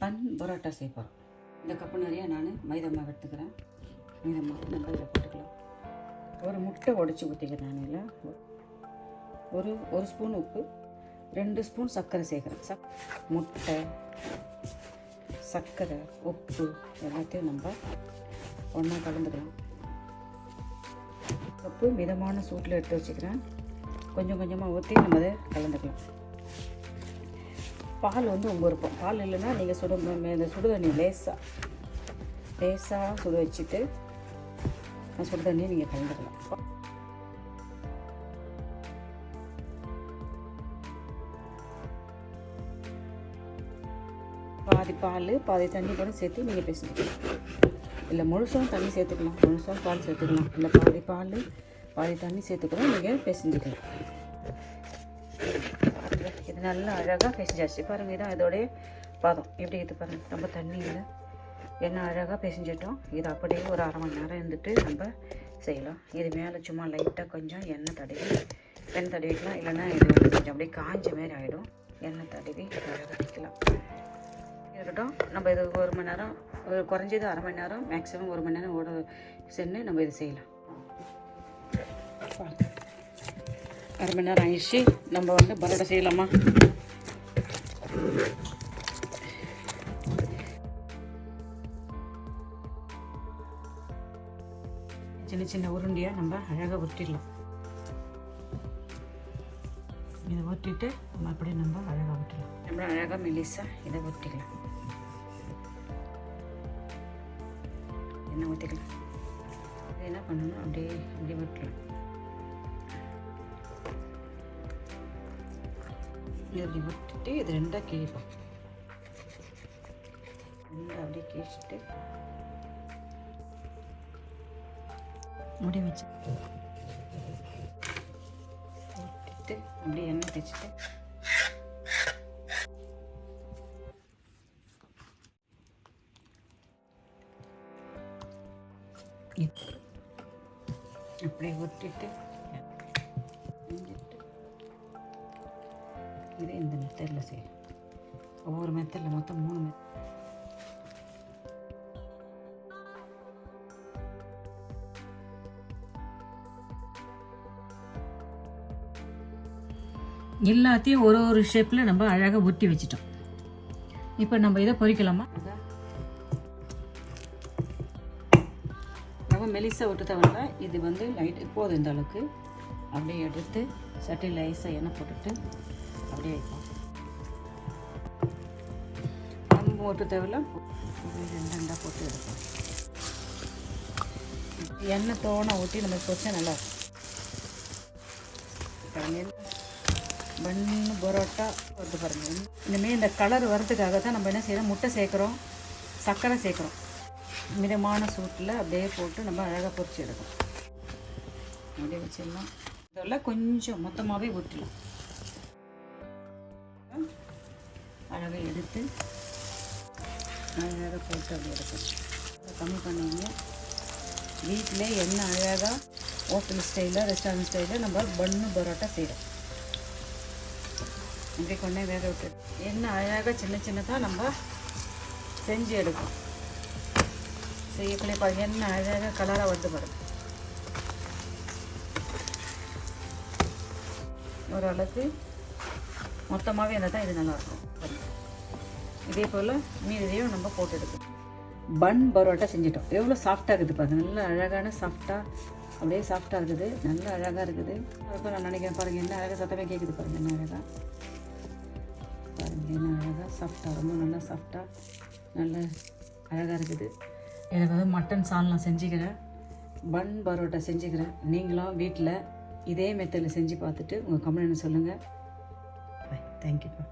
பன் பரோட்டா செய்ய போகிறோம். இந்த கப்பு நிறையா நான் மைதா மாவு எடுத்துக்கிறேன். மைதா மாவு நம்ம இதில் போட்டுக்கலாம். ஒரு முட்டை உடச்சி ஊற்றிக்கிறேன். நான் இதில் ஒரு ஸ்பூன் உப்பு, 2 ஸ்பூன் சர்க்கரை சேர்க்குறேன். முட்டை, சர்க்கரை, உப்பு எல்லாத்தையும் நம்ம ஒன்றா கலந்துக்கலாம். கப்பு மிதமான சூட்டில் எடுத்து வச்சுக்கிறேன். கொஞ்சம் கொஞ்சமாக ஊற்றி நம்ம அதை கலந்துக்கலாம். பால் உங்கள் விருப்பம். பால் இல்லைன்னா நீங்கள் இந்த சுடு தண்ணி லேசாக சுட வச்சுட்டு சுடு தண்ணியை நீங்கள் கலந்துக்கலாம். பாதி பால் பாதி தண்ணி கூட சேர்த்து நீங்கள் பேசிக்கலாம். இல்லை முழுசும் தண்ணி சேர்த்துக்கலாம், முழுசும் பால் சேர்த்துக்கலாம். இல்லை பாதி பால் பாதி தண்ணி சேர்த்துக்கூட நீங்கள் பேசிக்கலாம். இது நல்லா அழகாக பிசைஞ்சாச்சு பாருங்கள். இதான் இதோடைய பாதம் எப்படி இது பாருங்கள். நம்ம தண்ணியில் எண்ணெய் அழகாக பிசைஞ்சிட்டோம். இது அப்படியே ஒரு அரை மணி நேரம் இருந்துட்டு நம்ம செய்யலாம். இது மேலே சும்மா லைட்டாக கொஞ்சம் எண்ணெய் தடவிக்கலாம். இல்லைன்னா இது கொஞ்சம் அப்படியே காஞ்ச மாதிரி ஆகிடும். எண்ணெய் தடவி அழகாக வைக்கலாம். இருக்கட்டும். நம்ம இது ஒரு மணி நேரம், குறைஞ்சது அரை மணி நேரம், மேக்ஸிமம் 1 மணி நேரம் சென்று நம்ம இது செய்யலாம். அரை மணி நேரம் ஆயிடுச்சு. நம்ம பரோட்டா செய்யலாமா? சின்ன சின்ன உருண்டையாக நம்ம அழகாக உருட்டிடலாம். இதை உருட்டிட்டு நம்ம அப்படியே நம்ம அழகாக உருட்டிடலாம். நம்ம அழகாக மெலிசாக இதை உருட்டிக்கலாம். எண்ணெய் ஊற்றிக்கலாம். என்ன பண்ணணும், அப்படியே உருட்டலாம். இப்படி விட்டுட்டு இது ரெண்டாக கிழிப்போம். அப்படியே கிழிச்சிட்டு முடி வச்சு விட்டுட்டு அப்படியே எண்ணெய் தேய்ச்சிட்டு அப்படியே விட்டுட்டு இது இந்த மெத்தடில் செய்யலாம். ஒவ்வொரு மெத்தடில் மொத்தம் 3 மெத்தட். எல்லாத்தையும் ஒரு ஷேப்பில் நம்ம அழகாக ஒட்டி வச்சிட்டோம். இப்போ நம்ம இதை பொரிக்கலாமா? நம்ம மெலிசா ஒட்டு தவிர இது லைட் இப்போது இந்த அளவுக்கு அப்படியே எடுத்து சட்டியில் லைஸாக எண்ணெய் போட்டுட்டு அப்படியே வைப்போம். நம்ம ஒட்டு தேவையில்ல 2 போட்டு எடுப்போம். எண்ணெய் தோணை ஊற்றி நம்ம பொரிச்சா நல்லா இருக்கும். பன்னு பரோட்டா வருது பாருங்கள். இனிமேல் இந்த கலர் வரதுக்காக தான் நம்ம என்ன செய்யறோம், முட்டை சேர்க்குறோம், சர்க்கரை சேர்க்குறோம். மிதமான சூட்டில் அப்படியே போட்டு நம்ம அழகாக பொரிச்சு எடுக்கணும். அப்படியே வச்சிடலாம். இதெல்லாம் கொஞ்சம் மொத்தமாகவே ஊற்றலாம். அழகாக எடுத்து அழகாக போட்டு அப்படி எடுக்கணும். கம்மி பண்ணுவீங்க. வீட்டிலே என்ன அழகாக ஹோட்டல் ஸ்டைலில், ரெஸ்டாரண்ட் ஸ்டைலில் நம்ம பன்னு பரோட்டா செய்கிறோம். இப்படி கொண்டே வேக விட்டு என்ன அழகாக சின்ன சின்னதாக நம்ம செஞ்சு எடுக்கணும். செய்யக்குள்ளே பாருங்கள் என்ன அழகாக கலராக வந்து பாருங்கள். ஓரளவுக்கு மொத்தமாகவே இருந்தால் தான் இது நல்லாயிருக்கும். இதே போல் மீதியையும் நம்ம போட்டு எடுக்கணும். பன் பரோட்டா செஞ்சிட்டோம். எவ்வளோ சாஃப்டாக இருக்குது பாருங்கள். நல்லா அழகான சாஃப்டாக, அப்படியே சாஃப்டாக இருக்குது. நல்லா அழகாக இருக்குது. அதுக்கு நான் நினைக்கிறேன் பாருங்கள் என்ன அழகாக சத்தமே கேட்குது பாருங்கள். என்ன அழகாக பாருங்கள், என்ன அழகாக சாஃப்டாக, ரொம்ப நல்லா சாஃப்டாக நல்ல அழகாக இருக்குது. எனக்கு மட்டன் சால்னா செஞ்சுக்கிறேன், பன் பரோட்டா செஞ்சுக்கிறேன். நீங்களும் வீட்டில் இதே மெத்தடில் செஞ்சு பார்த்துட்டு உங்கள் கமெண்ட் சொல்லுங்கள். பாய். தேங்க்யூப்பா.